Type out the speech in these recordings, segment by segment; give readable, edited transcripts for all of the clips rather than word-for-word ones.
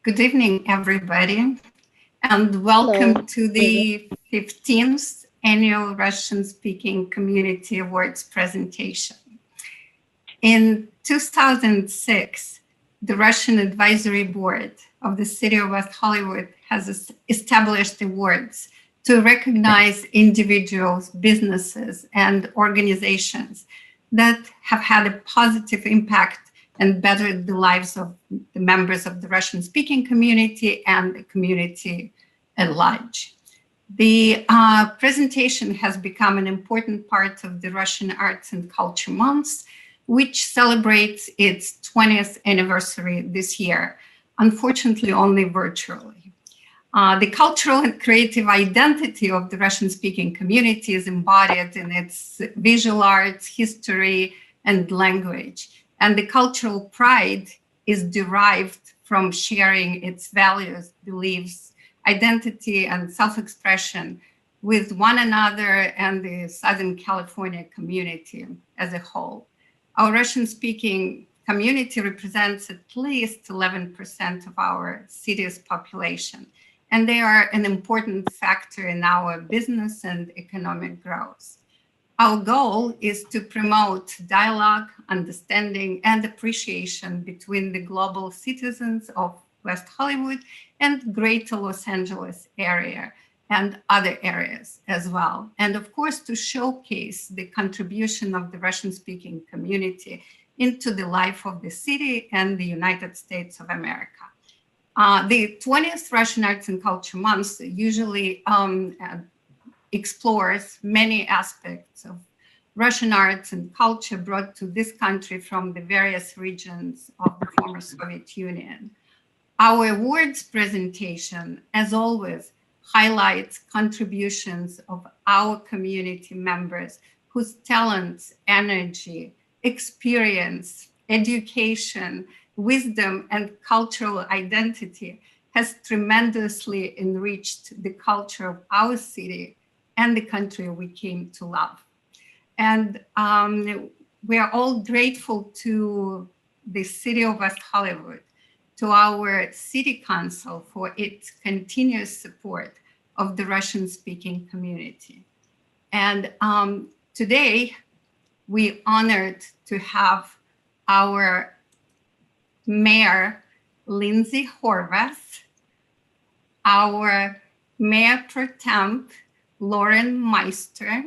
Good evening, everybody, and welcome to the 15th Annual Russian-Speaking Community Awards presentation. In 2006, the Russian Advisory Board of the City of West Hollywood has established awards to recognize individuals, businesses, and organizations that have had a positive impact and bettered the lives of the members of the Russian-speaking community and the community at large. The presentation has become an important part of the Russian Arts and Culture Month, which celebrates its 20th anniversary this year, unfortunately only virtually. The cultural and creative identity of the Russian-speaking community is embodied in its visual arts, history, and language. And the cultural pride is derived from sharing its values, beliefs, identity, and self-expression with one another and the Southern California community as a whole. Our Russian-speaking community represents at least 11% of our city's population, and they are an important factor in our business and economic growth. Our goal is to promote dialogue, understanding, and appreciation between the global citizens of West Hollywood and Greater Los Angeles area and other areas as well. And of course, to showcase the contribution of the Russian-speaking community into the life of the city and the United States of America. The 20th Russian Arts and Culture Month usually explores many aspects of Russian arts and culture brought to this country from the various regions of the former Soviet Union. Our awards presentation, as always, highlights contributions of our community members whose talents, energy, experience, education, wisdom, and cultural identity has tremendously enriched the culture of our city and the country we came to love. And we are all grateful to the City of West Hollywood, to our City Council for its continuous support of the Russian-speaking community. And today, we're honored to have our Mayor, Lindsay Horvath, our Mayor Pro Temp, Lauren Meister,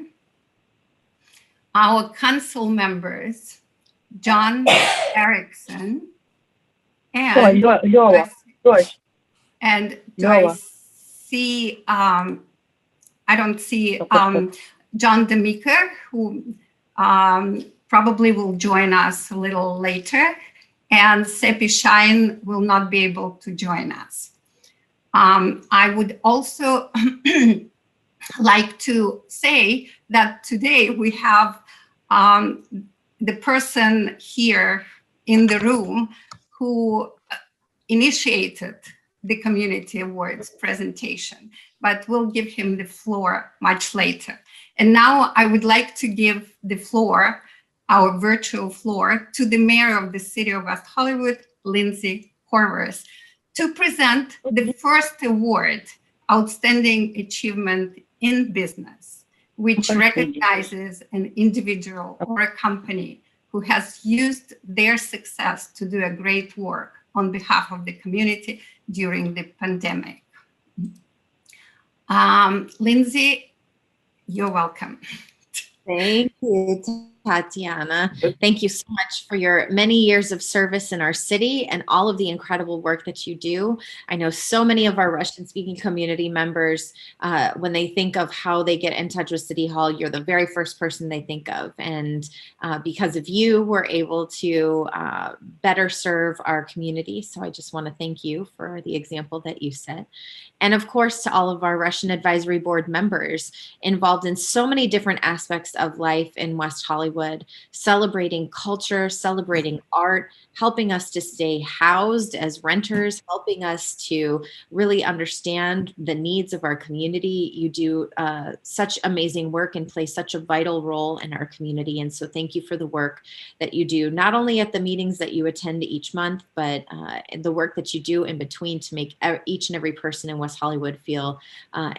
our council members, John Erickson, and do I see, I don't see John Demiker, who probably will join us a little later, and Seppi Shine will not be able to join us. I would also like to say that today we have the person here in the room who initiated the Community Awards presentation, but we'll give him the floor much later. And now I would like to give the floor, our virtual floor, to the Mayor of the City of West Hollywood, Lindsay Horvath, to present the first award, Outstanding Achievement in Business, which recognizes an individual or a company who has used their success to do a great work on behalf of the community during the pandemic. Lindsay, you're welcome. Thank you, Tatiana. Thank you so much for your many years of service in our city and all of the incredible work that you do. I know so many of our Russian-speaking community members, when they think of how they get in touch with City Hall, you're the very first person they think of. And because of you, we're able to better serve our community. So I just want to thank you for the example that you set. And of course, to all of our Russian Advisory Board members involved in so many different aspects of life in West Hollywood Hollywood, celebrating culture, celebrating art, helping us to stay housed as renters, helping us to really understand the needs of our community. You do such amazing work and play such a vital role in our community. And so thank you for the work that you do, not only at the meetings that you attend each month, but the work that you do in between to make each and every person in West Hollywood feel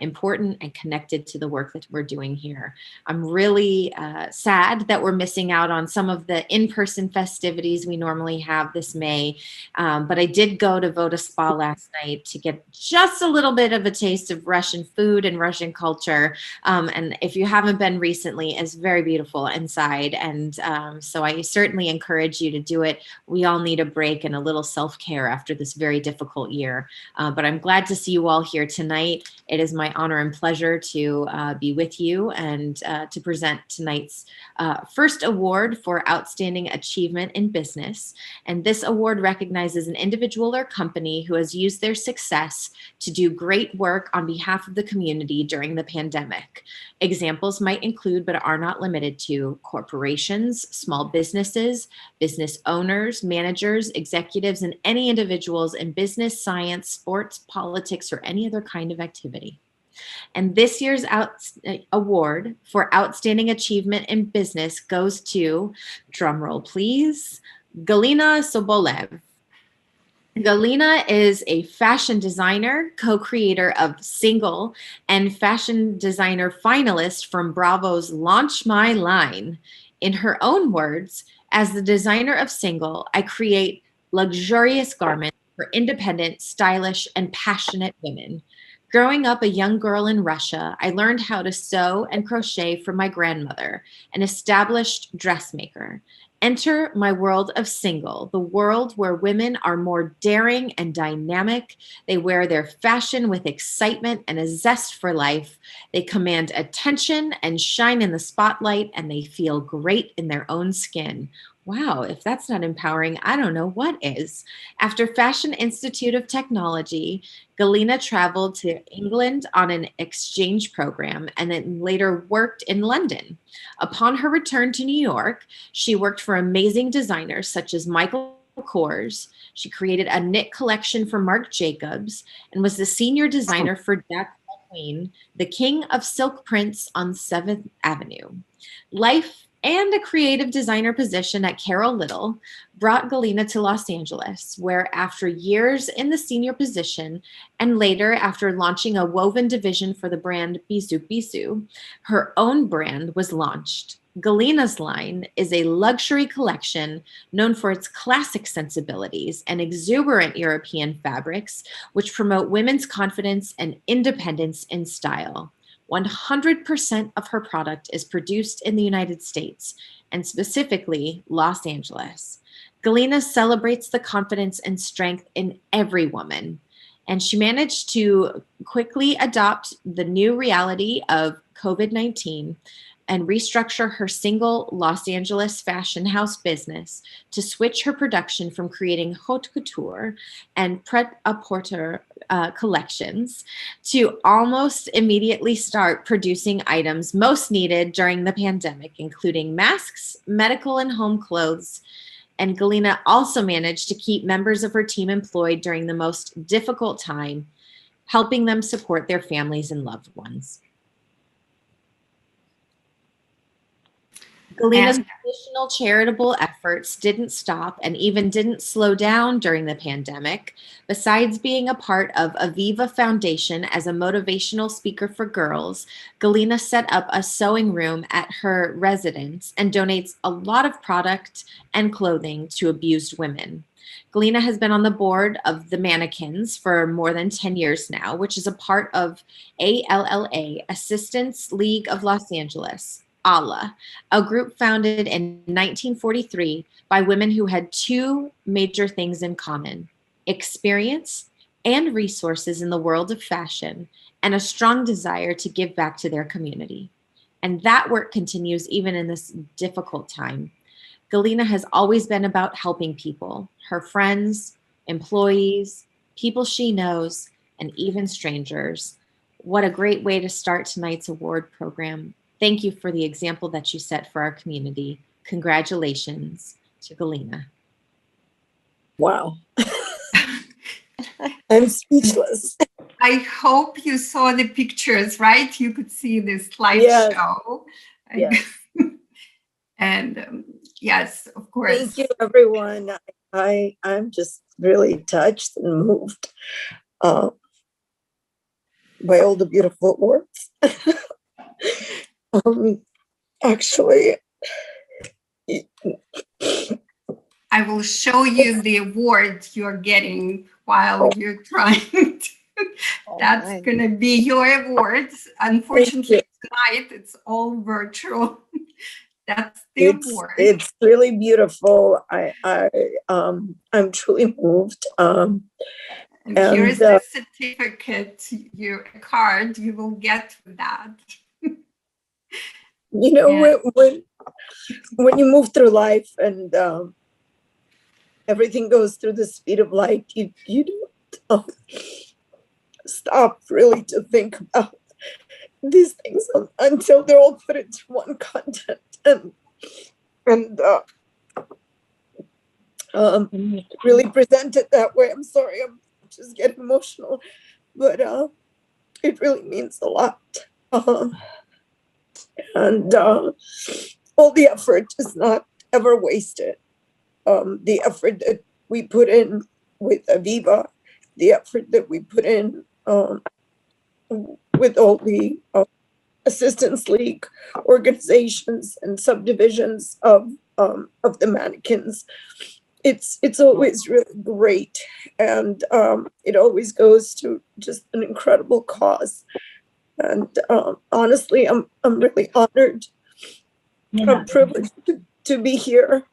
important and connected to the work that we're doing here. I'm really sad that we're missing out on some of the in-person festivities we normally have this May, but I did go to Voda Spa last night to get just a little bit of a taste of Russian food and Russian culture. And if you haven't been recently, it's very beautiful inside. And so I certainly encourage you to do it. We all need a break and a little self-care after this very difficult year. But I'm glad to see you all here tonight. It is my honor and pleasure to be with you and to present tonight's first award for Outstanding Achievement in Business. And this award recognizes an individual or company who has used their success to do great work on behalf of the community during the pandemic. Examples might include, but are not limited to, corporations, small businesses, business owners, managers, executives, and any individuals in business, science, sports, politics, or any other kind of activity. And this year's award for Outstanding Achievement in Business goes to, drumroll please, Galina Sobolev. Galina is a fashion designer, co-creator of Single, and fashion designer finalist from Bravo's Launch My Line. In her own words, as the designer of Single, I create luxurious garments for independent, stylish, and passionate women. Growing up a young girl in Russia, I learned how to sew and crochet from my grandmother, an established dressmaker. Enter my world of Single, the world where women are more daring and dynamic. They wear their fashion with excitement and a zest for life. They command attention and shine in the spotlight, and they feel great in their own skin. Wow, if that's not empowering, I don't know what is. After Fashion Institute of Technology, Galina traveled to England on an exchange program and then later worked in London. Upon her return to New York, she worked for amazing designers such as Michael Kors. She created a knit collection for Marc Jacobs and was the senior designer for Jack McQueen, the king of silk prints on 7th Avenue. Life and a creative designer position at Carol Little brought Galina to Los Angeles, where after years in the senior position and later after launching a woven division for the brand Bisou Bisou, her own brand was launched. Galina's line is a luxury collection known for its classic sensibilities and exuberant European fabrics, which promote women's confidence and independence in style. 100% of her product is produced in the United States, and specifically Los Angeles. Galina celebrates the confidence and strength in every woman, and she managed to quickly adopt the new reality of COVID-19 and restructure her Single Los Angeles fashion house business to switch her production from creating haute couture and pret-a-porter collections to almost immediately start producing items most needed during the pandemic, including masks, medical and home clothes. And Galina also managed to keep members of her team employed during the most difficult time, helping them support their families and loved ones. Galina's additional charitable efforts didn't stop and even didn't slow down during the pandemic. Besides being a part of Aviva Foundation as a motivational speaker for girls, Galina set up a sewing room at her residence and donates a lot of product and clothing to abused women. Galina has been on the board of the Mannequins for more than 10 years now, which is a part of ALLA, Assistance League of Los Angeles. ALA, a group founded in 1943 by women who had two major things in common: experience and resources in the world of fashion, and a strong desire to give back to their community. And that work continues even in this difficult time. Galina has always been about helping people, her friends, employees, people she knows, and even strangers. What a great way to start tonight's award program. Thank you for the example that you set for our community. Congratulations to Galina. Wow. I'm speechless. I hope you saw the pictures, right? You could see the Yes. slideshow. Yes. And yes, of course. Thank you, everyone. I'm just really touched and moved by all the beautiful words. Actually, I will show you the award you're getting while you're trying to. That's nice. going to be your awards. Unfortunately, tonight it's all virtual. That's the award. It's really beautiful. I'm truly moved. And here's the certificate, your card you will get for that. You know, when you move through life and everything goes through the speed of light, you don't stop really to think about these things until they're all put into one content and really present it that way. I'm sorry, I'm just getting emotional, but it really means a lot. And all the effort is not ever wasted. The effort that we put in with Aviva, the effort that we put in with all the Assistance League organizations and subdivisions of the mannequins, it's always really great, and it always goes to just an incredible cause. And honestly, I'm really honored. I'm privileged to be here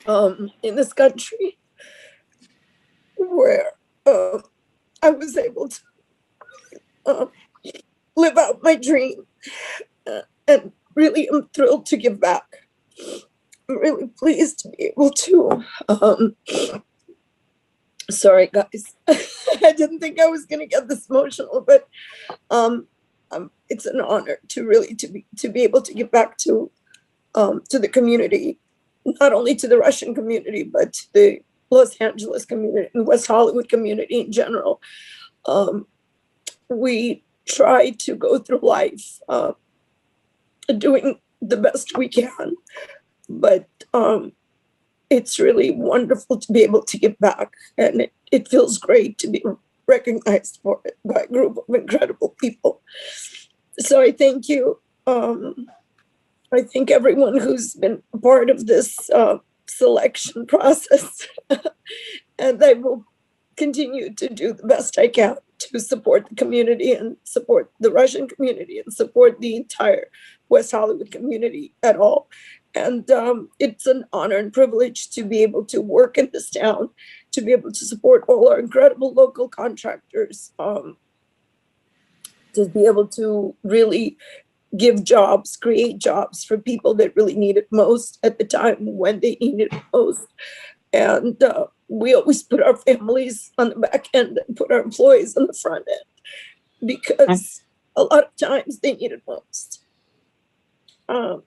in this country where I was able to live out my dream, and really I'm thrilled to give back. I'm really pleased to be able to. Sorry, guys. I didn't think I was gonna get this emotional, but it's an honor to really to be able to give back to the community, not only to the Russian community, but to the Los Angeles community and West Hollywood community in general. We try to go through life doing the best we can, but it's really wonderful to be able to give back, and it feels great to be recognized for it by a group of incredible people. So I thank you. I thank everyone who's been part of this selection process, and I will continue to do the best I can to support the community and support the Russian community and support the entire West Hollywood community at all. And it's an honor and privilege to be able to work in this town, to be able to support all our incredible local contractors, to be able to really give jobs, create jobs for people that really need it most at the time when they need it most. And we always put our families on the back end and put our employees on the front end, because a lot of times they need it most. So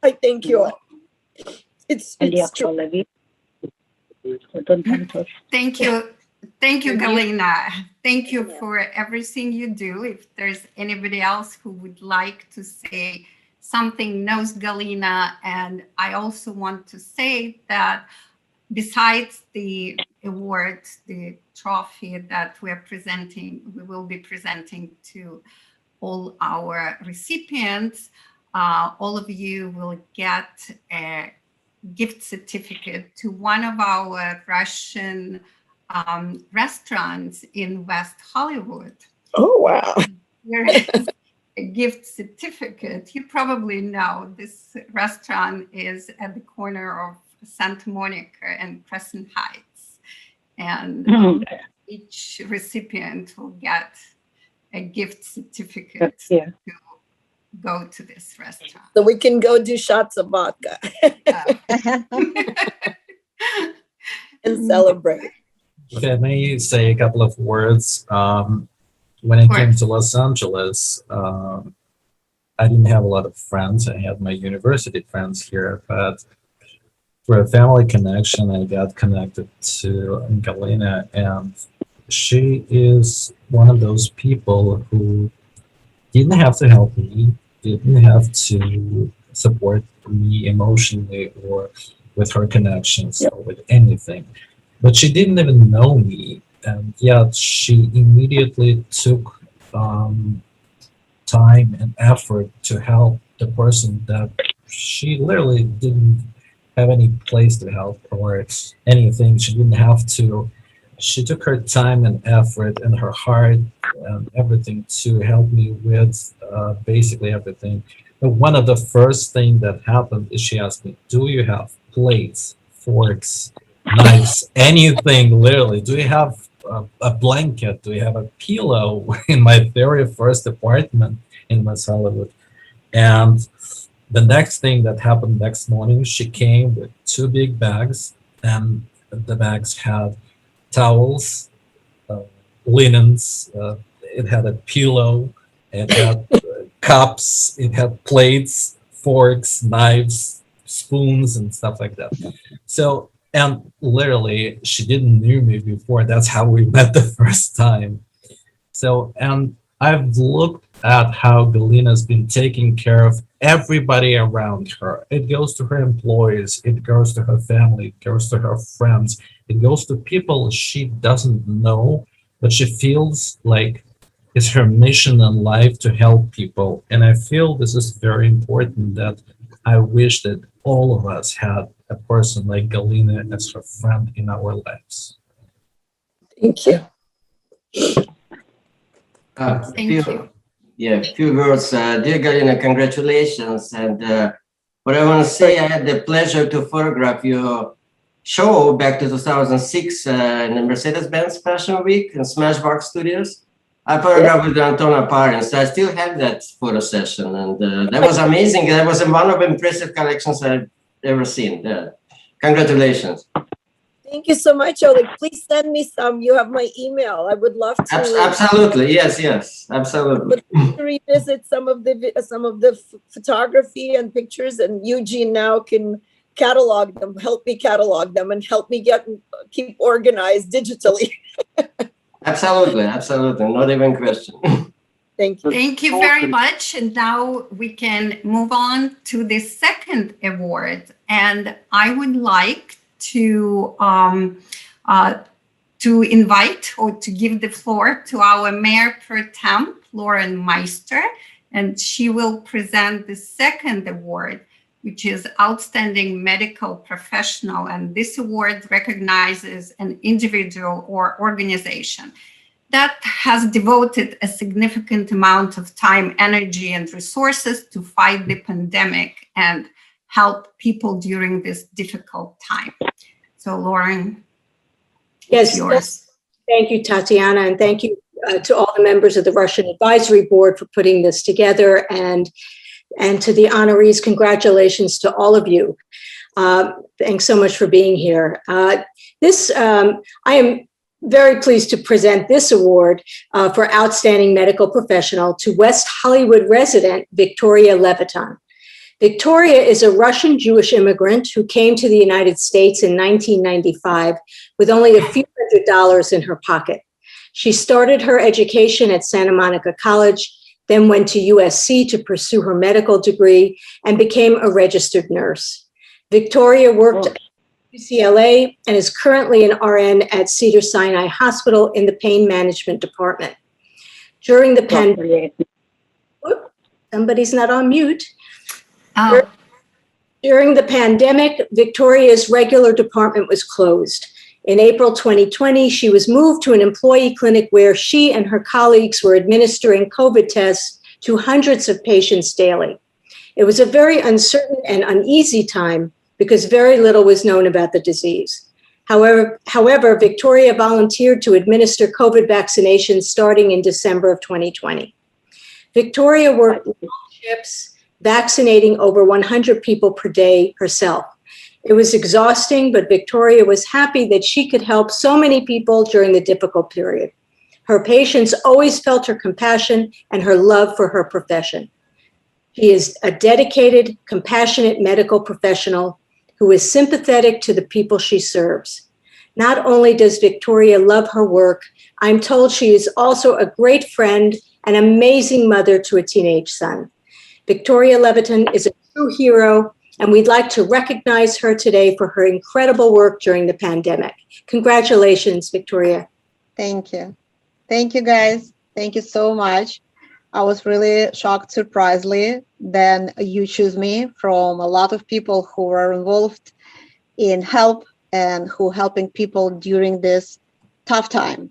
I thank you all. It's true. Thank you. Thank you, Galina. Thank you for everything you do. If there's anybody else who would like to say something, knows Galina. And I also want to say that besides the award, the trophy that we will be presenting to all our recipients, all of you will get a gift certificate to one of our Russian restaurants in West Hollywood. Oh, wow. Here is a gift certificate. You probably know this restaurant is at the corner of Santa Monica and Crescent Heights. And each recipient will get a gift certificate to go to this restaurant. So we can go do shots of vodka and celebrate. Okay, let me say a couple of words. When it came to Los Angeles, I didn't have a lot of friends. I had my university friends here, but through a family connection, I got connected to Galina, and she is one of those people who didn't have to help me, didn't have to support me emotionally or with her connections or with anything. But she didn't even know me, and yet she immediately took time and effort to help the person that she literally didn't have any place to help or anything. She didn't have to. She took her time and effort and her heart and everything to help me with basically everything. But one of the first thing that happened is she asked me, "Do you have plates, forks, knives, anything literally? Do you have a blanket? Do you have a pillow?" In my very first apartment in West Hollywood. And the next thing that happened next morning, she came with 2 big bags, and the bags had towels, linens, it had a pillow, it had cups, it had plates, forks, knives, spoons, and stuff like that. So, and literally, she didn't knew me before. That's how we met the first time. So, and I've looked at how Galina's been taking care of everybody around her. It goes to her employees, it goes to her family, it goes to her friends, it goes to people she doesn't know, but she feels like it's her mission in life to help people. And I feel this is very important, that I wish that all of us had a person like Galina as her friend in our lives. Thank you. Thank you. Yeah, few words. Dear Galina, congratulations. And what I want to say, I had the pleasure to photograph your show back to 2006 in the Mercedes-Benz Fashion Week in Smashbox Studios. I photographed with Antona Parents. I still have that photo session, and that was amazing. That was one of the impressive collections I've ever seen. Congratulations. Thank you so much, Oleg. Please send me some. You have my email. I would love to. Absolutely, yes, absolutely. To revisit some of the photography and pictures, and Eugene now can catalog them, help me catalog them, and help me keep organized digitally. Absolutely, not even question. Thank you. Thank you very much. And now we can move on to the second award. And I would like to invite or to give the floor to our Mayor Pro Tem, Lauren Meister, and she will present the second award, which is Outstanding Medical Professional. And this award recognizes an individual or organization that has devoted a significant amount of time, energy, and resources to fight the pandemic and help people during this difficult time. So Lauren, yes, it's yours. Thank you, Tatiana, and thank you to all the members of the Russian Advisory Board for putting this together, and to the honorees, congratulations to all of you. Thanks so much for being here. I am very pleased to present this award for Outstanding Medical Professional to West Hollywood resident Victoria Levitan. Victoria is a Russian Jewish immigrant who came to the United States in 1995 with only a few $100s in her pocket. She started her education at Santa Monica College, then went to USC to pursue her medical degree and became a registered nurse. Victoria worked at UCLA and is currently an RN at Cedars-Sinai Hospital in the pain management department. During the pandemic, somebody's not on mute. Oh. During the pandemic, Victoria's regular department was closed. In April 2020, she was moved to an employee clinic where she and her colleagues were administering COVID tests to hundreds of patients daily. It was a very uncertain and uneasy time because very little was known about the disease. However, Victoria volunteered to administer COVID vaccinations starting in December of 2020. Victoria worked long shifts, vaccinating over 100 people per day herself. It was exhausting, but Victoria was happy that she could help so many people during the difficult period. Her patients always felt her compassion and her love for her profession. She is a dedicated, compassionate medical professional who is sympathetic to the people she serves. Not only does Victoria love her work, I'm told she is also a great friend and amazing mother to a teenage son. Victoria Leviton is a true hero, and we'd like to recognize her today for her incredible work during the pandemic. Congratulations, Victoria. Thank you. Thank you, guys. Thank you so much. I was really shocked, surprisingly, then you choose me from a lot of people who are involved in help and who helping people during this tough time.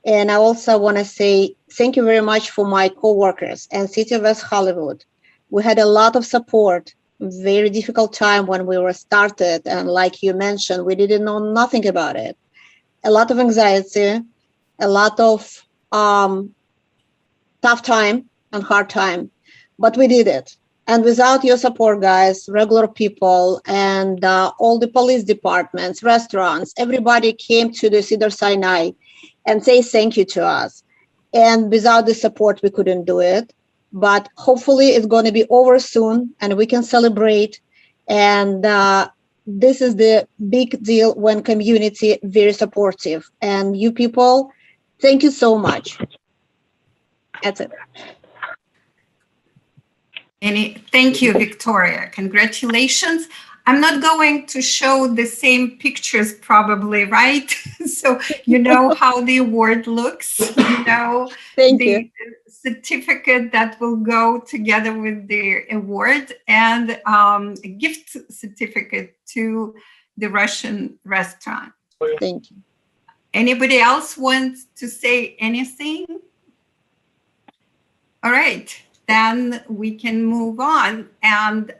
And I also want to say thank you very much for my co-workers and City of West Hollywood. We had a lot of support, very difficult time when we were started. And like you mentioned, we didn't know nothing about it. A lot of anxiety, a lot of tough time and hard time, but we did it. And without your support, guys, regular people and all the police departments, restaurants, everybody came to the Cedars-Sinai and say thank you to us. And without the support, we couldn't do it. But hopefully it's going to be over soon and we can celebrate. And this is the big deal when community very supportive. And you people, thank you so much. That's it. Thank you, Victoria. Congratulations. I'm not going to show the same pictures probably, right? So you know how the award looks, you know, Thank the you. certificate that will go together with the award and a gift certificate to the Russian restaurant. Thank you. Anybody else want to say anything? All right, then we can move on. And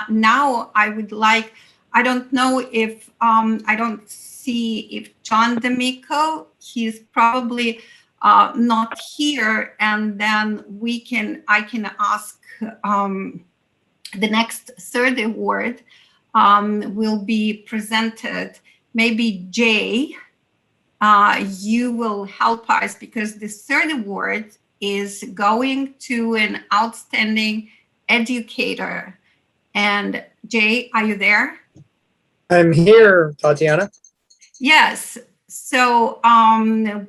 now I would like, I don't know if, I don't see if John D'Amico, he's probably not here. And then I can ask the next third award will be presented. Maybe Jay, you will help us because the third award is going to an outstanding educator. And Jay, are you there? I'm here, Tatiana. Yes. So I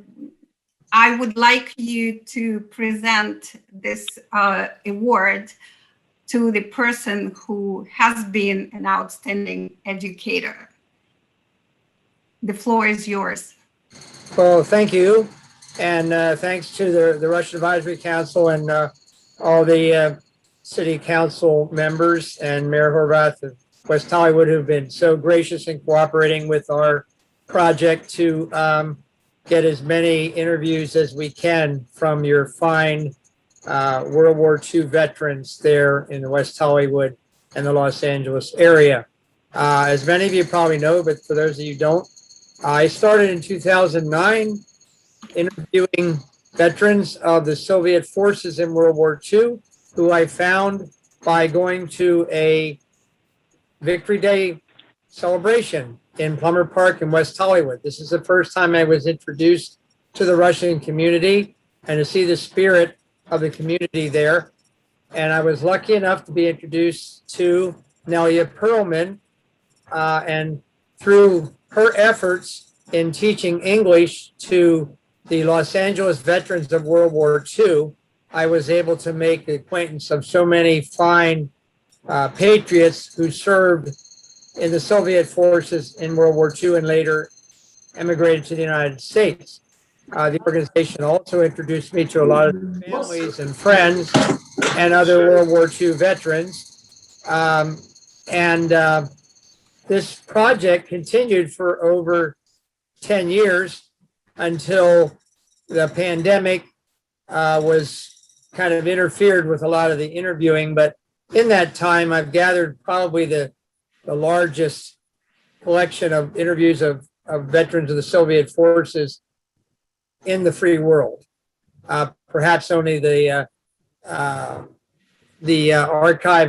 would like you to present this award to the person who has been an outstanding educator. The floor is yours. Well, thank you. And thanks to the Russian Advisory Council and all the city council members and Mayor Horvath of West Hollywood who've been so gracious in cooperating with our project to get as many interviews as we can from your fine World War II veterans there in the West Hollywood and the Los Angeles area. As many of you probably know, but for those of you who don't, I started in 2009 interviewing veterans of the Soviet forces in World War II, who I found by going to a Victory Day celebration in Plummer Park in West Hollywood. This is the first time I was introduced to the Russian community and to see the spirit of the community there. And I was lucky enough to be introduced to Nelia Perlman, and through her efforts in teaching English to the Los Angeles veterans of World War II, I was able to make the acquaintance of so many fine patriots who served in the Soviet forces in World War II and later emigrated to the United States. The organization also introduced me to a lot of families and friends and other World War II veterans. This project continued for over 10 years until the pandemic was kind of interfered with a lot of the interviewing. But in that time, I've gathered probably the largest collection of interviews of veterans of the Soviet forces in the free world. Perhaps only the archive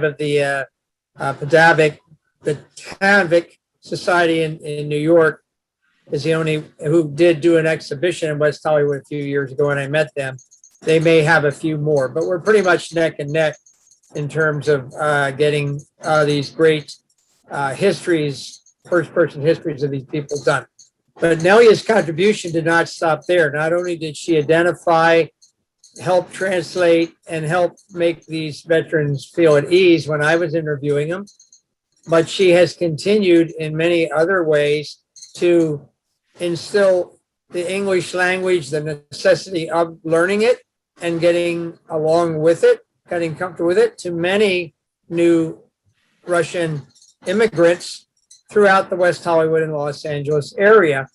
of the Patavik Society in New York is the only who did do an exhibition in West Hollywood a few years ago, and I met them. They may have a few more, but we're pretty much neck and neck in terms of getting these great histories, first-person histories of these people done. But Nelia's contribution did not stop there. Not only did she identify, help translate, and help make these veterans feel at ease when I was interviewing them, but she has continued in many other ways to instill the English language, the necessity of learning it and getting along with it, getting comfortable with it, to many new Russian immigrants throughout the West Hollywood and Los Angeles area.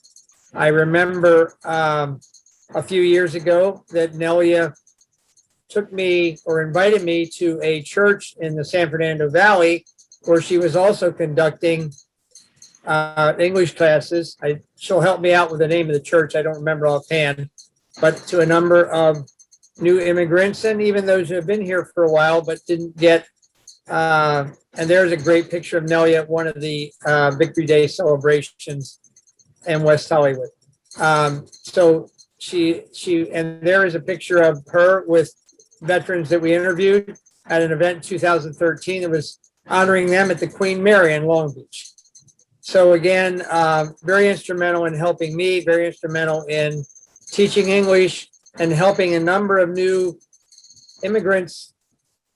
I remember a few years ago that Nelia took me or invited me to a church in the San Fernando Valley where she was also conducting English classes. She'll help me out with the name of the church. I don't remember offhand, but to a number of new immigrants and even those who have been here for a while but didn't get. And there's a great picture of Nelia at one of the Victory Day celebrations in West Hollywood. So and there is a picture of her with veterans that we interviewed at an event in 2013 that was honoring them at the Queen Mary in Long Beach. So again, very instrumental in helping me, very instrumental in teaching English and helping a number of new immigrants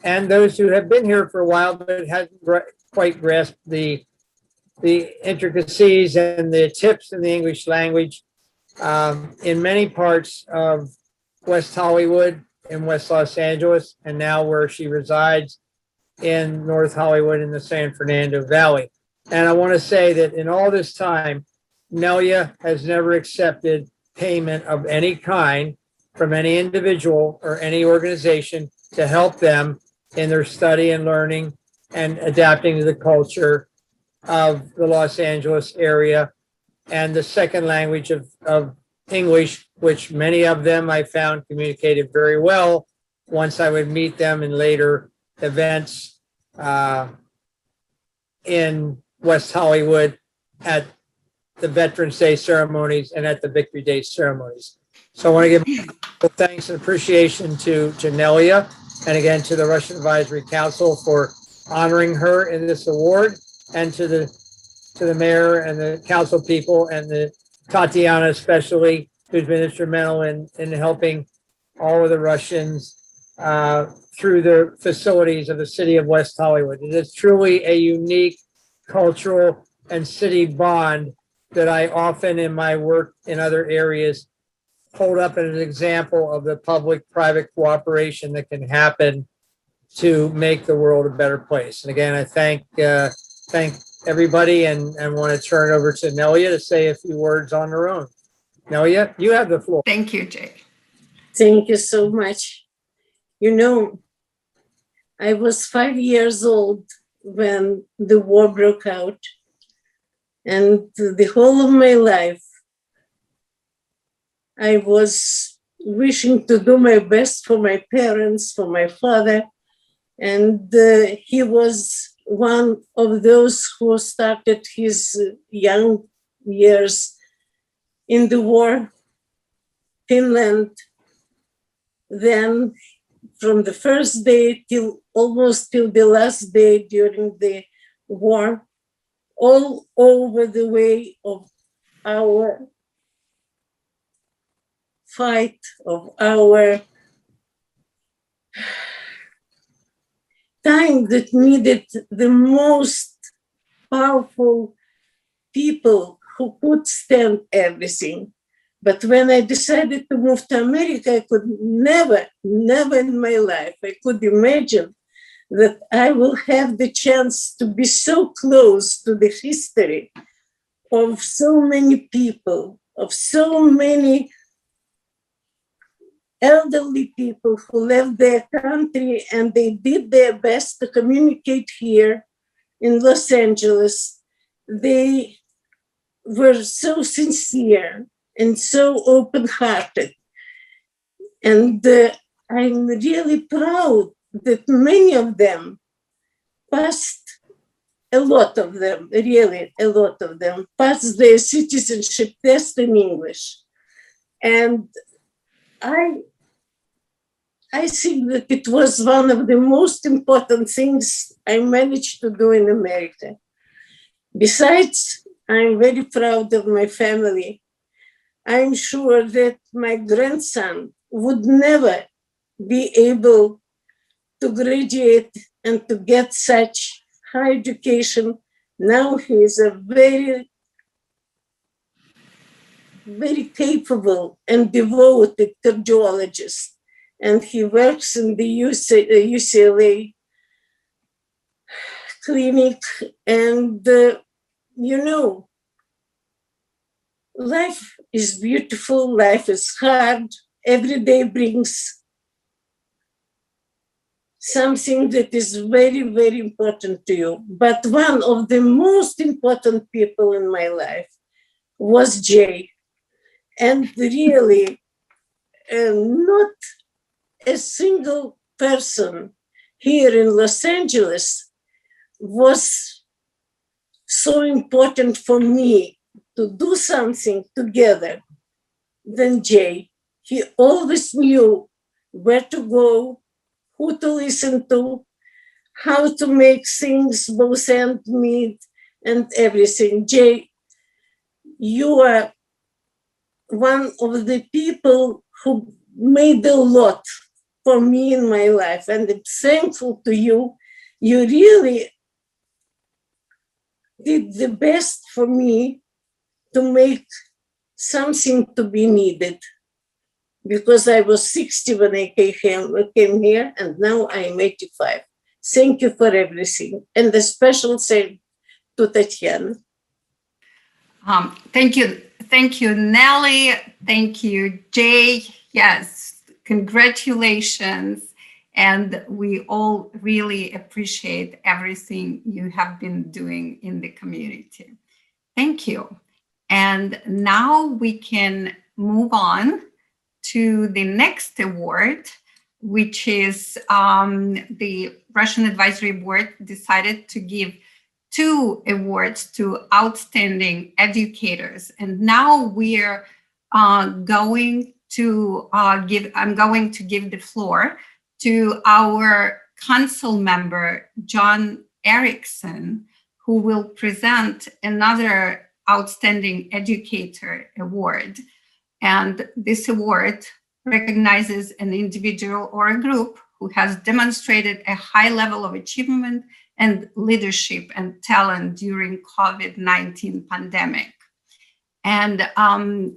and those who have been here for a while but hadn't quite grasped the intricacies and the tips in the English language. In many parts of West Hollywood and West Los Angeles, and now where she resides in North Hollywood in the San Fernando Valley. And I want to say that in all this time, Nelia has never accepted payment of any kind from any individual or any organization to help them in their study and learning and adapting to the culture of the Los Angeles area and the second language of English, which many of them I found communicated very well once I would meet them in later events in West Hollywood at the Veterans Day ceremonies and at the Victory Day ceremonies. So I want to give thanks and appreciation to Nelia and again to the Russian Advisory Council for honoring her in this award, and to the mayor and the council people and the Tatiana especially, who's been instrumental in helping all of the Russians through the facilities of the city of West Hollywood. It is truly a unique cultural and city bond that I often in my work in other areas hold up as an example of the public-private cooperation that can happen to make the world a better place. And again, I thank everybody and want to turn it over to Nelia to say a few words on her own. Nelia, you have the floor. Thank you, Jay. Thank you so much. You know, I was 5 years old when the war broke out, and the whole of my life, I was wishing to do my best for my parents, for my father, and he was one of those who started his young years in the war, Finland. Then from the first day till almost till the last day during the war, all over the way of our fight, of our time that needed the most powerful people who could stand everything. But when I decided to move to America, I could never in my life, I could imagine that I will have the chance to be so close to the history of so many people, of so many elderly people who left their country and they did their best to communicate here in Los Angeles. They were so sincere and so open-hearted. And I'm really proud that many of them passed, a lot of them, really a lot of them, passed their citizenship test in English. And I I think that it was one of the most important things I managed to do in America. Besides, I'm very proud of my family. I'm sure that my grandson would never be able to graduate and to get such high education. Now he is a very, very capable and devoted cardiologist, and he works in the UCLA clinic. And, you know, life is beautiful, life is hard. Every day brings something that is very, very important to you. But one of the most important people in my life was Jay. And really, not a single person here in Los Angeles was so important for me to do something together than Jay. He always knew where to go, who to listen to, how to make things both end meet and everything. Jay, you are one of the people who made a lot for me in my life, and I'm thankful to you. You really did the best for me to make something to be needed, because I was 60 when I came here, and now I'm 85. Thank you for everything. And a special thanks to Tatiana. Thank you. Thank you, Nelly. Thank you, Jay. Yes, congratulations. And we all really appreciate everything you have been doing in the community. Thank you. And now we can move on to the next award, which is the Russian Advisory Board decided to give 2 awards to outstanding educators. And now we're going to I'm going to give the floor to our council member, John Erickson, who will present another Outstanding Educator Award. And this award recognizes an individual or a group who has demonstrated a high level of achievement and leadership and talent during COVID-19 pandemic. And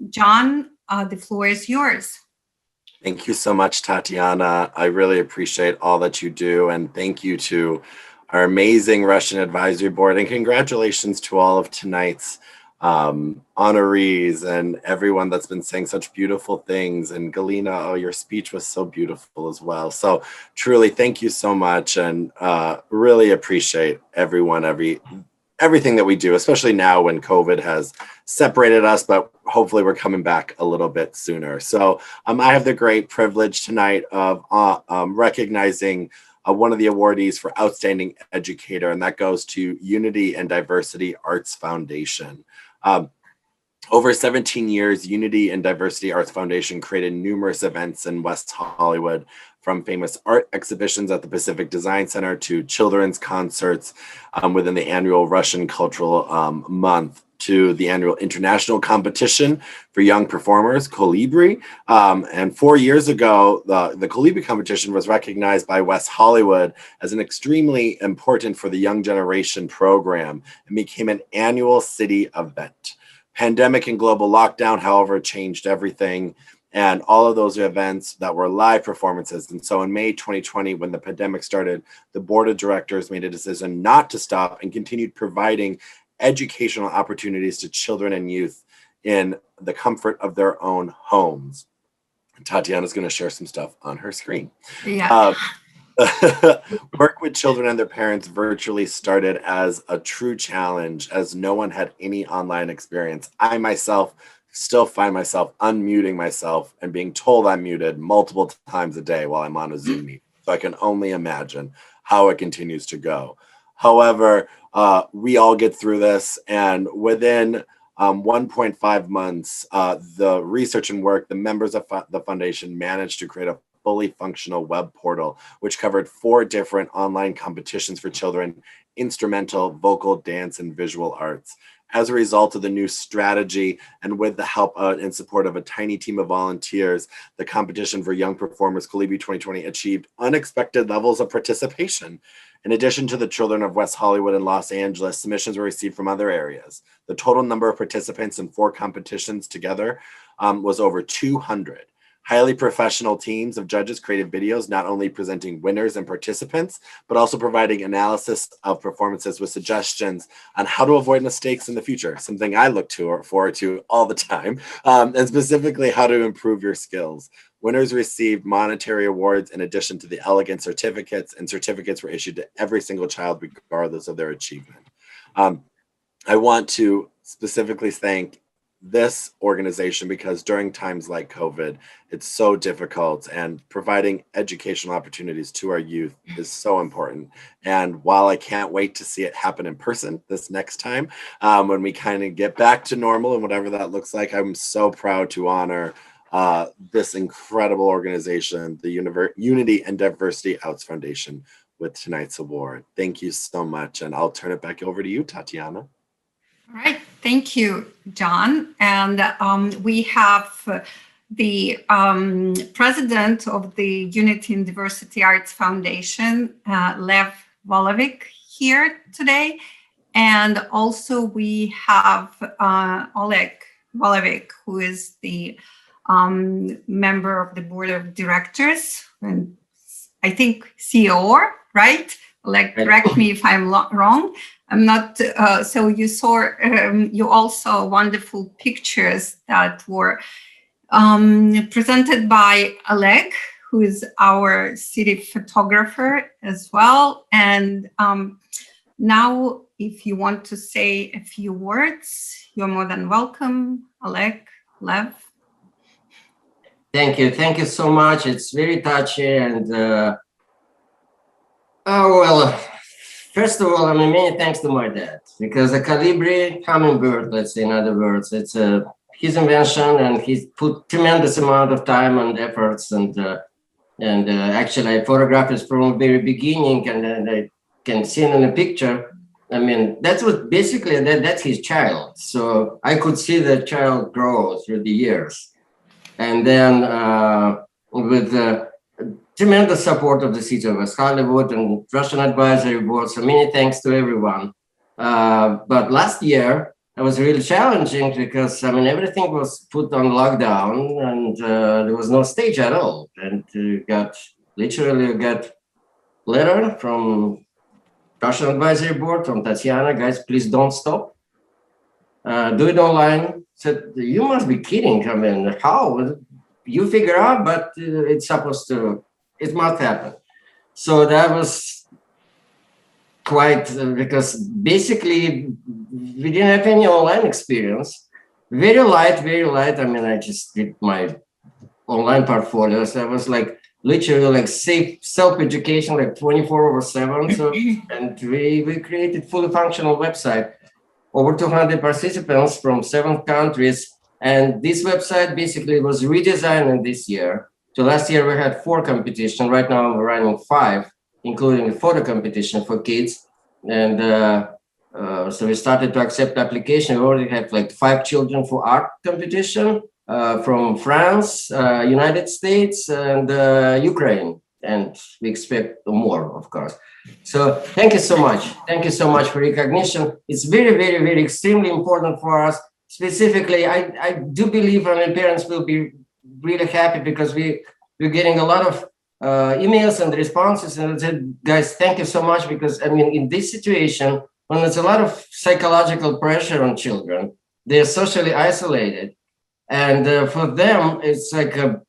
John, the floor is yours. Thank you so much, Tatiana. I really appreciate all that you do. And thank you to our amazing Russian Advisory Board. And congratulations to all of tonight's honorees and everyone that's been saying such beautiful things. And Galina, oh, your speech was so beautiful as well. So truly, thank you so much, and really appreciate everyone, everything that we do, especially now when COVID has separated us, but hopefully we're coming back a little bit sooner. So I have the great privilege tonight of recognizing one of the awardees for Outstanding Educator, and that goes to Unity and Diversity Arts Foundation. Over 17 years, Unity and Diversity Arts Foundation created numerous events in West Hollywood, from famous art exhibitions at the Pacific Design Center to children's concerts within the annual Russian Cultural Month, to the annual international competition for young performers, Colibri. And 4 years ago, the Colibri competition was recognized by West Hollywood as an extremely important for the young generation program and became an annual city event. Pandemic and global lockdown, however, changed everything, and all of those events that were live performances. And so in May 2020, when the pandemic started, the board of directors made a decision not to stop and continued providing educational opportunities to children and youth in the comfort of their own homes. And Tatiana's going to share some stuff on her screen. Yeah. Work with children and their parents virtually started as a true challenge, as no one had any online experience. I myself still find myself unmuting myself and being told I'm muted multiple times a day while I'm on a Zoom meeting. So I can only imagine how it continues to go. However, we all get through this, and within 1.5 months, the research and work, the members of the foundation managed to create a fully functional web portal, which covered 4 different online competitions for children: instrumental, vocal, dance, and visual arts. As a result of the new strategy, and with the help and support of a tiny team of volunteers, the competition for young performers Colibri 2020 achieved unexpected levels of participation. In addition to the children of West Hollywood and Los Angeles, submissions were received from other areas. The total number of participants in 4 competitions together was over 200. Highly professional teams of judges created videos not only presenting winners and participants, but also providing analysis of performances with suggestions on how to avoid mistakes in the future, something I look forward to all the time, and specifically how to improve your skills. Winners received monetary awards in addition to the elegant certificates, and certificates were issued to every single child regardless of their achievement. I want to specifically thank this organization because during times like COVID, it's so difficult, and providing educational opportunities to our youth is so important. And while I can't wait to see it happen in person this next time, when we kind of get back to normal and whatever that looks like, I'm so proud to honor this incredible organization, the Unity and Diversity Outs Foundation, with tonight's award. Thank you so much. And I'll turn it back over to you, Tatiana. All right, thank you, John. And we have the president of the Unity and Diversity Arts Foundation, Lev Volovik, here today. And also we have Oleg Volovik, who is the member of the board of directors, and I think CEO, right? Oleg, correct me if I'm wrong. I'm not, so you saw, you also wonderful pictures that were presented by Oleg, who is our city photographer as well. And now, if you want to say a few words, you're more than welcome. Oleg, Lev. Thank you so much. It's very touchy, and first of all, I mean, many thanks to my dad, because a Colibri hummingbird, let's say in other words, it's his invention, and he's put tremendous amount of time and efforts, and actually I photographed it from the very beginning, and I can see it in a picture. I mean, that's what basically that's his child. So I could see the child grow through the years. And then with the tremendous support of the city of West Hollywood and Russian Advisory Board, so many thanks to everyone. But last year, it was really challenging because, I mean, everything was put on lockdown, and there was no stage at all. And you got letter from Russian Advisory Board, from Tatiana, guys, please don't stop. Do it online. Said, you must be kidding. I mean, how? You figure out, but it's supposed to, it must happen. So that was quite, because basically we didn't have any online experience. Very light. I mean, I just did my online portfolios. I was like, literally like self-education, like 24/7. So, and we created fully functional website. Over 200 participants from 7 countries. And this website basically was redesigned this year. So last year we had 4 competitions. Right now we're running 5, including a photo competition for kids. And so we started to accept application. We already have like 5 children for art competition from France, United States, and Ukraine. And we expect more, of course. So thank you so much. Thank you so much for recognition. It's very, very, very extremely important for us. Specifically, I do believe our parents will be really happy because we're getting a lot of emails and responses. And I said, guys, thank you so much, because I mean, in this situation, when there's a lot of psychological pressure on children, they're socially isolated. And for them, it's like a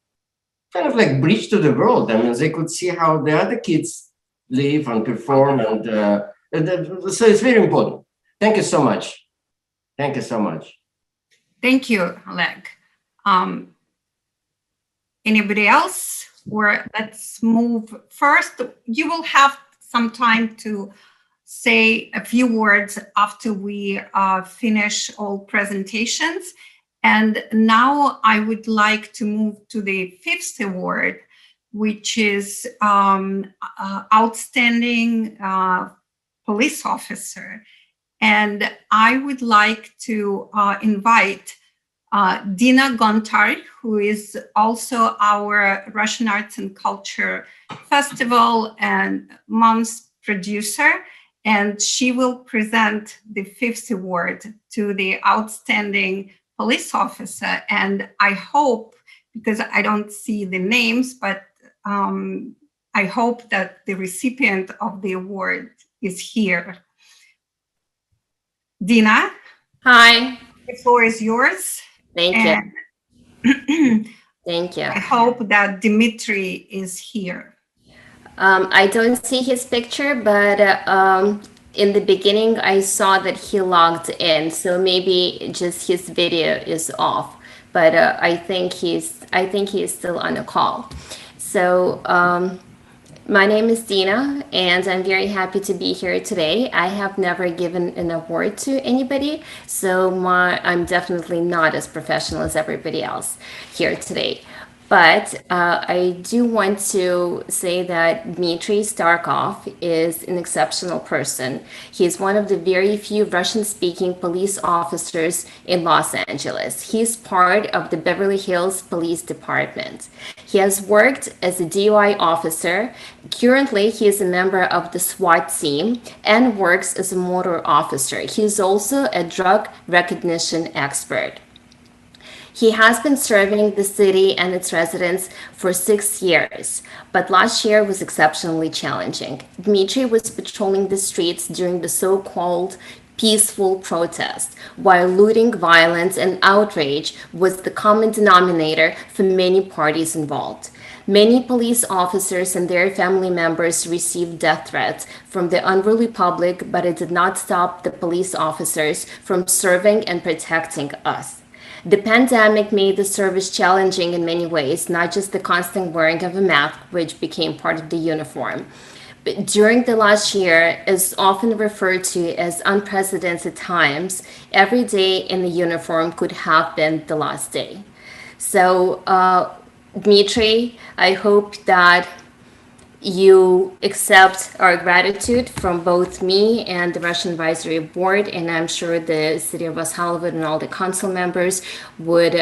kind of like bridge to the world. I mean, they could see how the other kids live and perform, and so it's very important. Thank you so much. Thank you so much. Thank you, Oleg. Anybody else? Or let's move first. You will have some time to say a few words after we finish all presentations. And now I would like to move to the 5th award, which is outstanding police officer. And I would like to invite Dina Gontari, who is also our Russian Arts and Culture Festival and Month's producer, and she will present the 5th award to the outstanding police officer. And I hope, because I don't see the names, but I hope that the recipient of the award is here. Dina? Hi. The floor is yours. Thank you. Thank you. I hope that Dimitri is here. I don't see his picture, but in the beginning, I saw that he logged in, so maybe just his video is off. But I think he's still on the call. So my name is Dina, and I'm very happy to be here today. I have never given an award to anybody, so I'm definitely not as professional as everybody else here today. But I do want to say that Dmitry Starkov is an exceptional person. He is one of the very few Russian-speaking police officers in Los Angeles. He is part of the Beverly Hills Police Department. He has worked as a DUI officer. Currently, he is a member of the SWAT team and works as a motor officer. He is also a drug recognition expert. He has been serving the city and its residents for 6 years, but last year was exceptionally challenging. Dmitry was patrolling the streets during the so-called peaceful protest, while looting, violence, and outrage was the common denominator for many parties involved. Many police officers and their family members received death threats from the unruly public, but it did not stop the police officers from serving and protecting us. The pandemic made the service challenging in many ways, not just the constant wearing of a mask, which became part of the uniform. But during the last year, as often referred to as unprecedented times, every day in the uniform could have been the last day. So, Dmitry, I hope that you accept our gratitude from both me and the Russian Advisory Board, and I'm sure the City of West Hollywood and all the council members would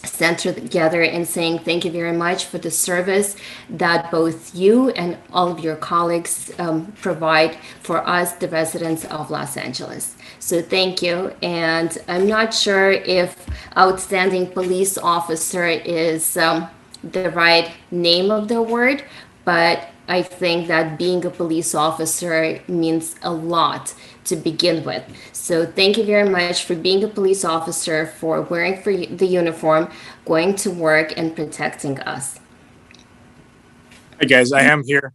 stand together in saying thank you very much for the service that both you and all of your colleagues provide for us, the residents of Los Angeles. So thank you. And I'm not sure if outstanding police officer is the right name of the award, but I think that being a police officer means a lot to begin with. So thank you very much for being a police officer, for wearing the uniform, going to work, and protecting us. Hi guys, I am here.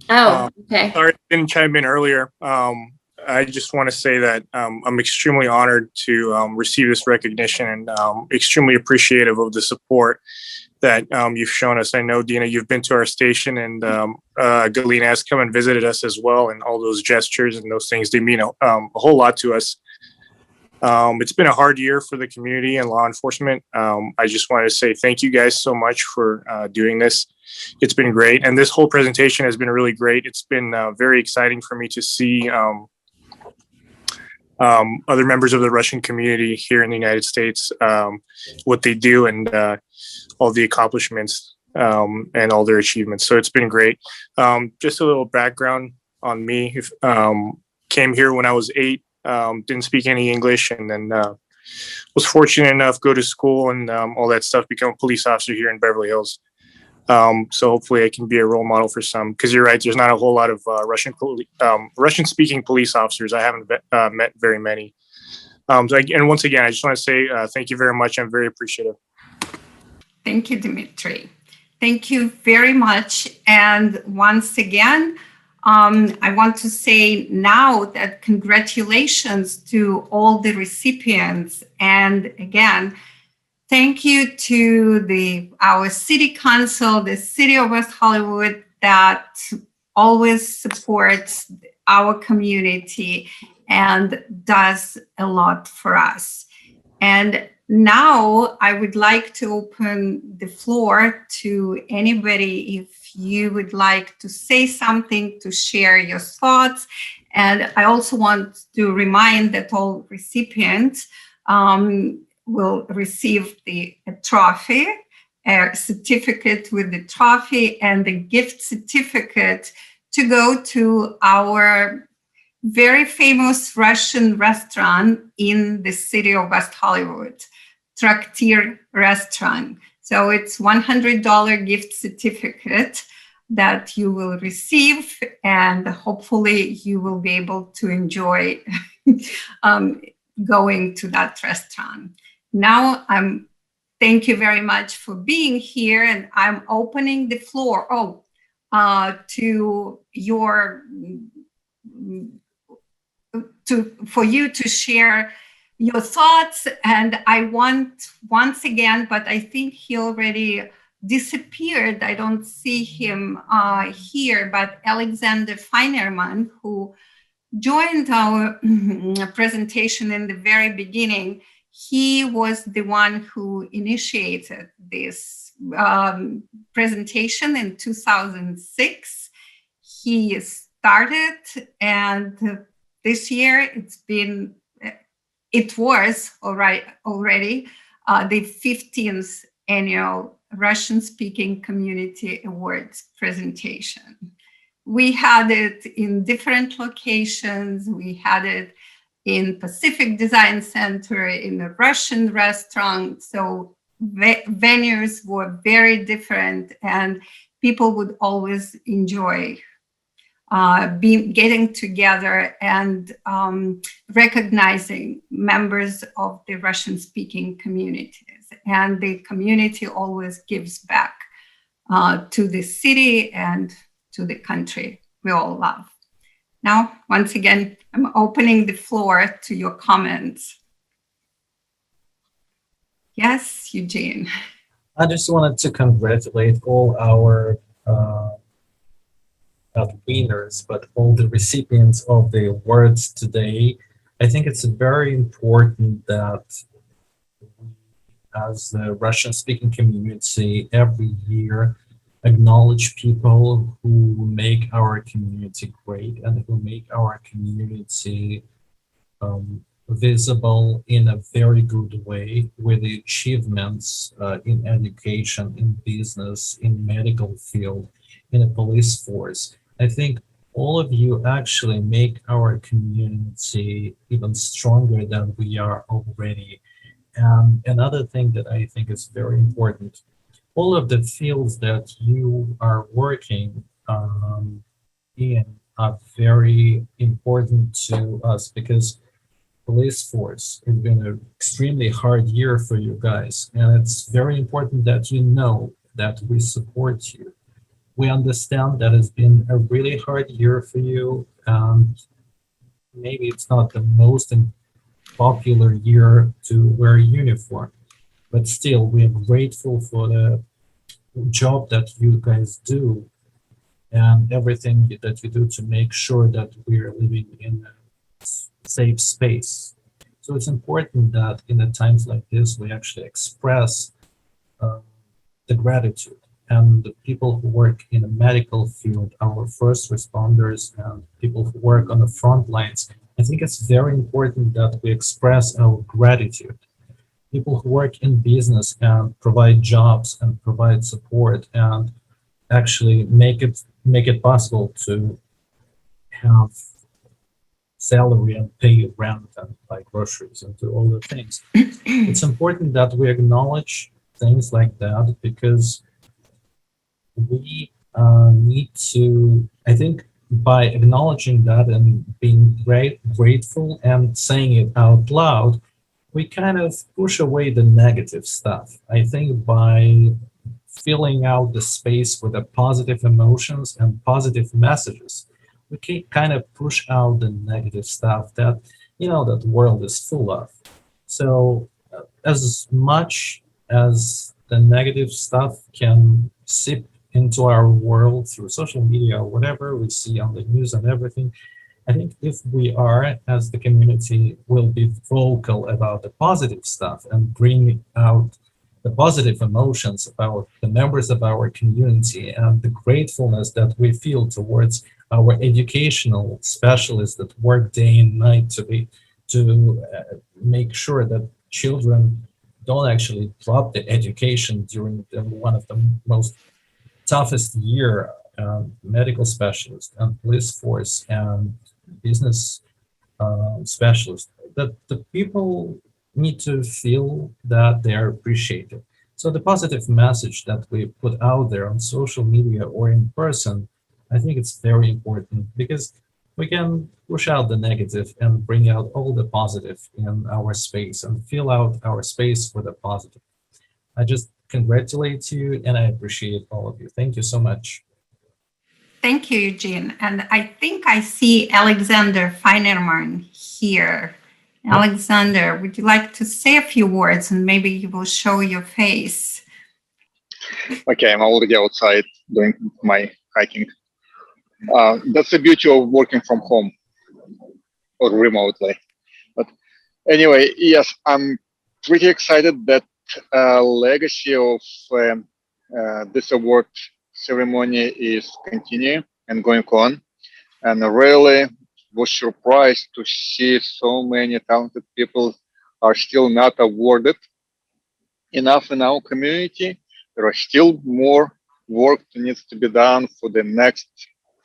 Oh, okay. Sorry, I didn't chime in earlier. I just want to say that I'm extremely honored to receive this recognition, and extremely appreciative of the support that you've shown us. I know, Dina, you've been to our station, and Galina has come and visited us as well, and all those gestures and those things, they mean a whole lot to us. It's been a hard year for the community and law enforcement. I just wanted to say thank you guys so much for doing this. It's been great, and this whole presentation has been really great. It's been very exciting for me to see other members of the Russian community here in the United States, what they do, and all the accomplishments and all their achievements. So it's been great. Just a little background on me. Came here when I was 8, didn't speak any English, and then was fortunate enough go to school and all that stuff, become a police officer here in Beverly Hills. So hopefully I can be a role model for some, because you're right, there's not a whole lot of Russian-speaking police officers. I haven't met very many. And once again, I just want to say thank you very much. I'm very appreciative. Thank you, Dimitri. Thank you very much. And once again, I want to say now that congratulations to all the recipients. And again, thank you to our city council, the City of West Hollywood, that always supports our community and does a lot for us. And now I would like to open the floor to anybody if you would like to say something, to share your thoughts. And I also want to remind that all recipients will receive a trophy, a certificate with the trophy, and a gift certificate to go to our very famous Russian restaurant in the city of West Hollywood, Traktir restaurant. So it's $100 gift certificate that you will receive, and hopefully you will be able to enjoy going to that restaurant. Now thank you very much for being here, and I'm opening the floor for you to share your thoughts. And I want once again, but I think he already disappeared. I don't see him here, but Alexander Feinerman, who joined our presentation in the very beginning, he was the one who initiated this presentation in 2006. He started, and this year it was already the 15th annual Russian-speaking community awards presentation. We had it in different locations. We had it in Pacific Design Center, in a Russian restaurant. So venues were very different, and people would always enjoy getting together and recognizing members of the Russian-speaking communities. And the community always gives back to the city and to the country we all love. Now, once again, I'm opening the floor to your comments. Yes, Eugene. I just wanted to congratulate all our not winners, but all the recipients of the awards today. I think it's very important that we, as the Russian-speaking community, every year acknowledge people who make our community great and who make our community visible in a very good way, with the achievements in education, in business, in medical field, in the police force. I think all of you actually make our community even stronger than we are already. And another thing that I think is very important, all of the fields that you are working in are very important to us, because police force has been an extremely hard year for you guys. And it's very important that you know that we support you. We understand that it's been a really hard year for you, and maybe it's not the most popular year to wear a uniform, but still we are grateful for the job that you guys do and everything that you do to make sure that we are living in a safe space. So it's important that in the times like this, we actually express the gratitude. And the people who work in the medical field, our first responders and people who work on the front lines, I think it's very important that we express our gratitude. People who work in business and provide jobs and provide support and actually make it possible to have salary and pay rent and buy groceries and do all the things. It's important that we acknowledge things like that, because we need to, I think, by acknowledging that and being grateful and saying it out loud, we kind of push away the negative stuff. I think by filling out the space with the positive emotions and positive messages, we can kind of push out the negative stuff that, that the world is full of. So as much as the negative stuff can seep into our world through social media or whatever we see on the news and everything, I think if we are, as the community, will be vocal about the positive stuff and bring out the positive emotions about the members of our community and the gratefulness that we feel towards our educational specialists that work day and night to make sure that children don't actually drop the education during one of the most toughest year. Medical specialists and police force and business specialists, that the people need to feel that they are appreciated. So the positive message that we put out there on social media or in person, I think it's very important because we can push out the negative and bring out all the positive in our space and fill out our space with a positive. I just congratulate you and I appreciate all of you. Thank you so much. Thank you, Eugene. And I think I see Alexander Feinerman here. Alexander, would you like to say a few words and maybe you will show your face? Okay, I'm already outside doing my hiking. That's the beauty of working from home or remotely. But anyway, yes, I'm pretty excited that legacy of this award ceremony is continuing and going on. And I really was surprised to see so many talented people are still not awarded enough in our community. There are still more work that needs to be done for the next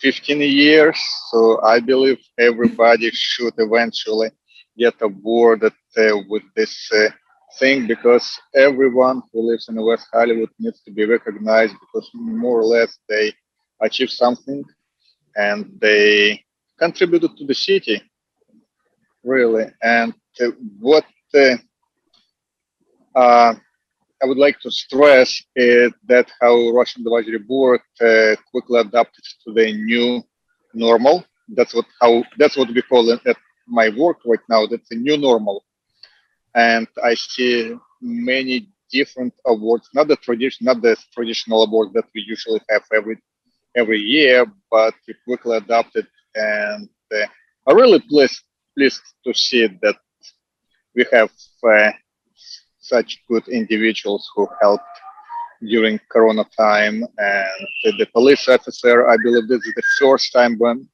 15 years. So I believe everybody should eventually get awarded with this thing, because everyone who lives in West Hollywood needs to be recognized, because more or less they achieved something and they contributed to the city, really. And what I would like to stress is that how Russian Advisory Board quickly adapted to the new normal. That's what we call it at my work right now. That's a new normal. And I see many different awards, not the traditional awards that we usually have every year, but we quickly adapted. And I'm really pleased to see that we have such good individuals who helped during Corona time. And the police officer, I believe this is the first time when,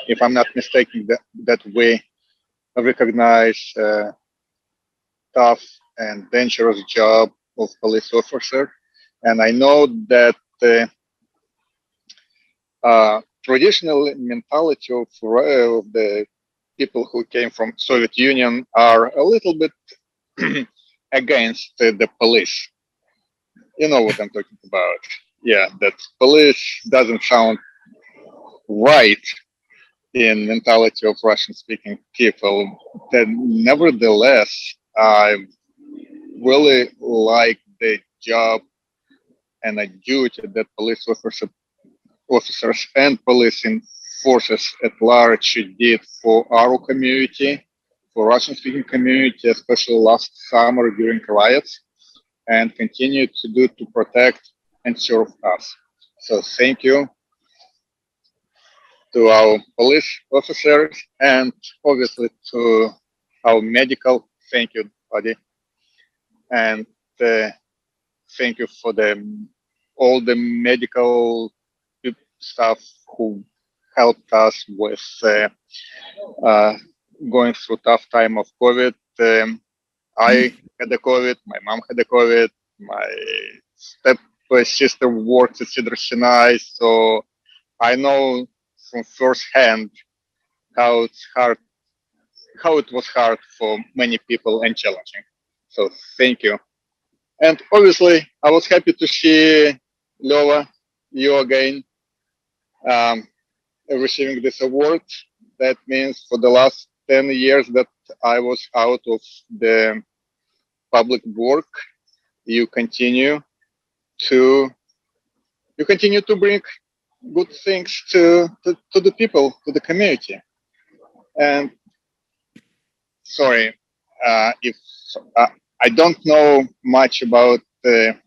if I'm not mistaken, that we recognize tough and dangerous job of police officer. And I know that traditional mentality of the people who came from Soviet Union are a little bit against the police. You know what I'm talking about. Yeah, that police doesn't sound right in mentality of Russian-speaking people. Then nevertheless, I really like the job and the duty that police officers and policing forces at large did for our community, for Russian-speaking community, especially last summer during riots, and continue to do to protect and serve us. So thank you to our police officers and obviously to our medical. Thank you, buddy. And thank you for all the medical staff who helped us with going through tough time of COVID. I had the COVID, my mom had the COVID, my step sister works at Cedar Sinai, so I know from first hand how it was hard for many people and challenging. So thank you. And obviously, I was happy to see Lova, you again, receiving this award. That means for the last 10 years that I was out of the public work, you continue to bring good things to the people, to the community. And sorry, if I don't know much about the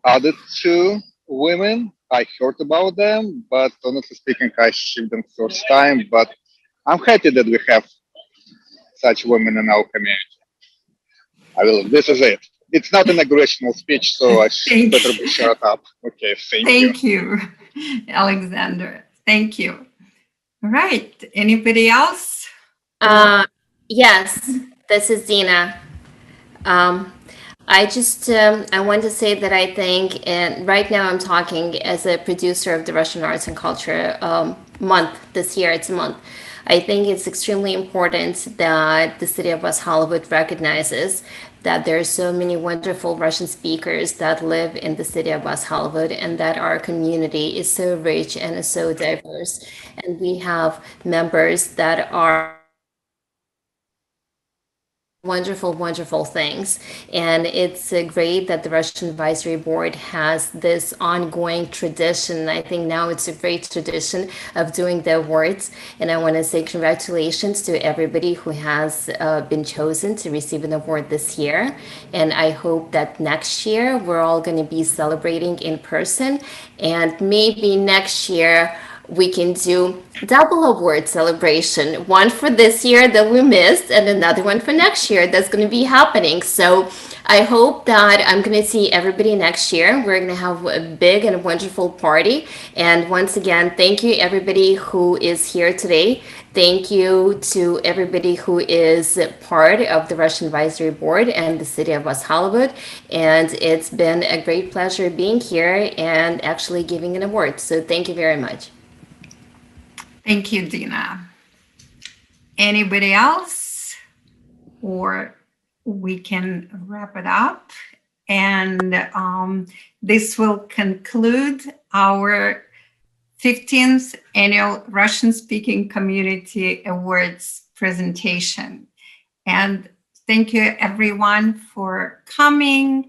other two women I heard about them, but honestly speaking, I shipped them first time. But I'm happy that we have such women in our community. This is it. It's not an inaugural speech, so I better be shut up. Okay, thank you. Thank you, Alexander. Thank you. All right. Anybody else? Yes, this is Dina. I want to say that I think, and right now I'm talking as a producer of the Russian Arts and Culture month this year. It's a month. I think it's extremely important that the city of West Hollywood recognizes that there are so many wonderful Russian speakers that live in the city of West Hollywood, and that our community is so rich and is so diverse. And we have members that are wonderful, wonderful things. And it's great that the Russian Advisory Board has this ongoing tradition. I think now it's a great tradition of doing the awards. And I want to say congratulations to everybody who has been chosen to receive an award this year. And I hope that next year we're all going to be celebrating in person. And maybe next year we can do double award celebration, one for this year that we missed and another one for next year that's going to be happening. So I hope that I'm going to see everybody next year. We're going to have a big and wonderful party. And once again, thank you everybody who is here today. Thank you to everybody who is part of the Russian Advisory Board and the City of West Hollywood. And it's been a great pleasure being here and actually giving an award. So thank you very much. Thank you, Dina. Anybody else? Or we can wrap it up. And this will conclude our 15th Annual Russian-Speaking Community Awards presentation. And thank you, everyone, for coming,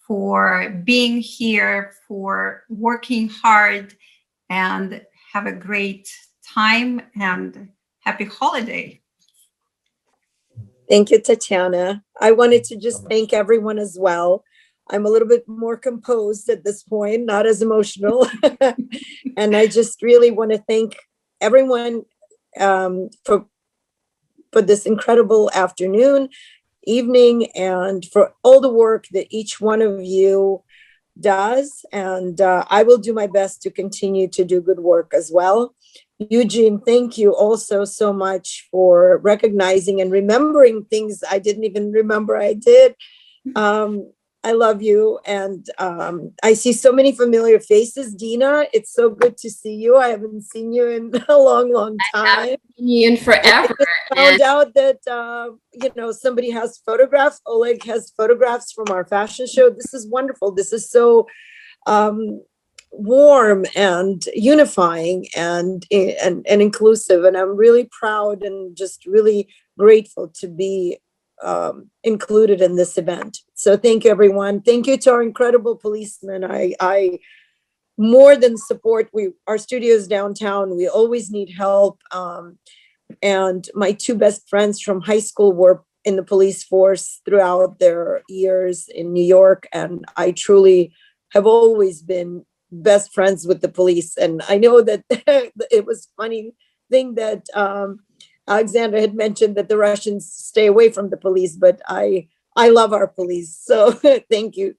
for being here, for working hard, and have a great time and happy holiday. Thank you, Tatiana. I wanted to just thank everyone as well. I'm a little bit more composed at this point, not as emotional. And I just really want to thank everyone for this incredible afternoon, evening, and for all the work that each one of you does. And I will do my best to continue to do good work as well. Eugene, thank you also so much for recognizing and remembering things I didn't even remember I did. I love you. And I see so many familiar faces. Dina, it's so good to see you. I haven't seen you in a long, long time. I haven't seen you in forever. I found out that, somebody has photographs. Oleg has photographs from our fashion show. This is wonderful. This is so warm and unifying and inclusive. And I'm really proud and just really grateful to be included in this event. So thank you, everyone. Thank you to our incredible policemen. I more than support. Our studios downtown, we always need help. And my two best friends from high school were in the police force throughout their years in New York. And I truly have always been best friends with the police. And I know that it was funny thing that Alexander had mentioned that the Russians stay away from the police, but I love our police. So thank you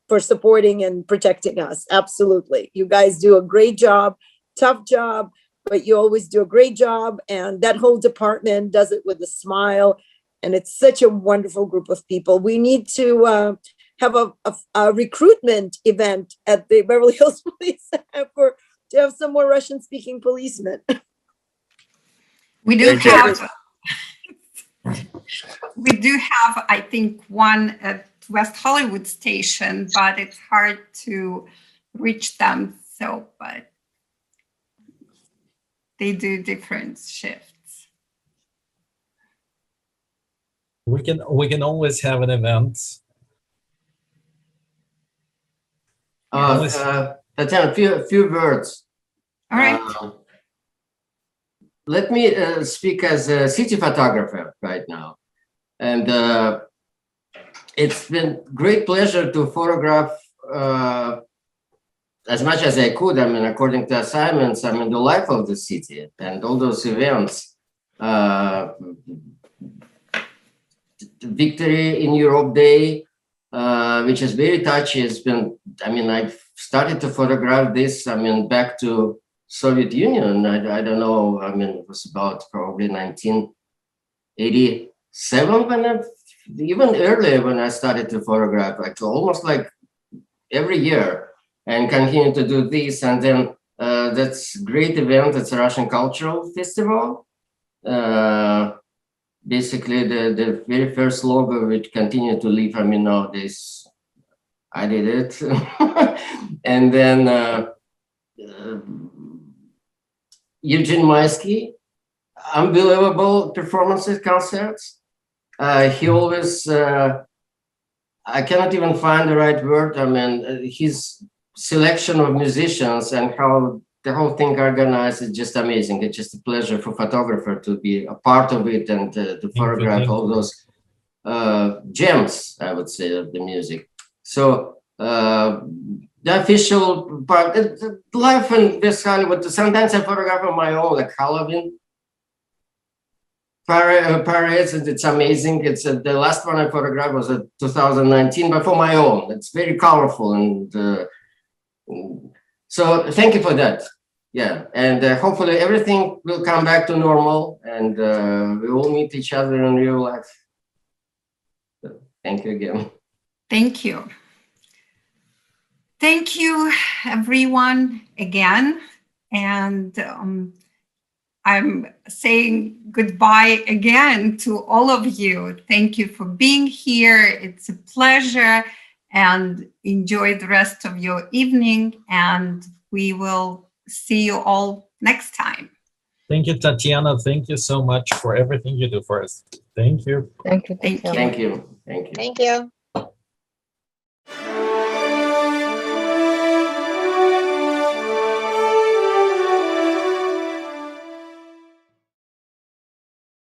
for supporting and protecting us. Absolutely. You guys do a great job, tough job, but you always do a great job. And that whole department does it with a smile. And it's such a wonderful group of people. We need to have a recruitment event at the Beverly Hills Police to have some more Russian speaking policemen. We do have, I think, one at West Hollywood Station, but it's hard to reach them. So, but they do different shifts. We can always have an event. Tatiana, few words. All right. Let me speak as a city photographer right now. And it's been great pleasure to photograph as much as I could, I mean, according to assignments, I mean, the life of the city and all those events. Victory in Europe Day, which is very touchy. It's been, I mean, I've started to photograph this, I mean, back to Soviet Union. I don't know, I mean, it was about probably 1987 when even earlier when I started to photograph, like almost like every year, and continue to do this. And then that's a great event. It's a Russian Cultural Festival. Basically, the very first logo which continued to live. I mean, nowadays, I did it. And then Eugene Maisky, unbelievable performances, concerts. He always, I cannot even find the right word. I mean, his selection of musicians and how the whole thing organized is just amazing. It's just a pleasure for photographer to be a part of it and to photograph all those gems, I would say, of the music. So the official part, the life in West Hollywood, sometimes I photograph on my own, like Halloween parades, and it's amazing. It's the last one I photographed was 2019, but for my own. It's very colorful, and so thank you for that. Yeah, and hopefully everything will come back to normal, and we will meet each other in real life. So, thank you again. Thank you. Thank you, everyone, again. And I'm saying goodbye again to all of you. Thank you for being here. It's a pleasure, and enjoy the rest of your evening. And we will see you all next time. Thank you, Tatiana. Thank you so much for everything you do for us. Thank you. Thank you. Thank you. Thank you. Thank you. Thank you.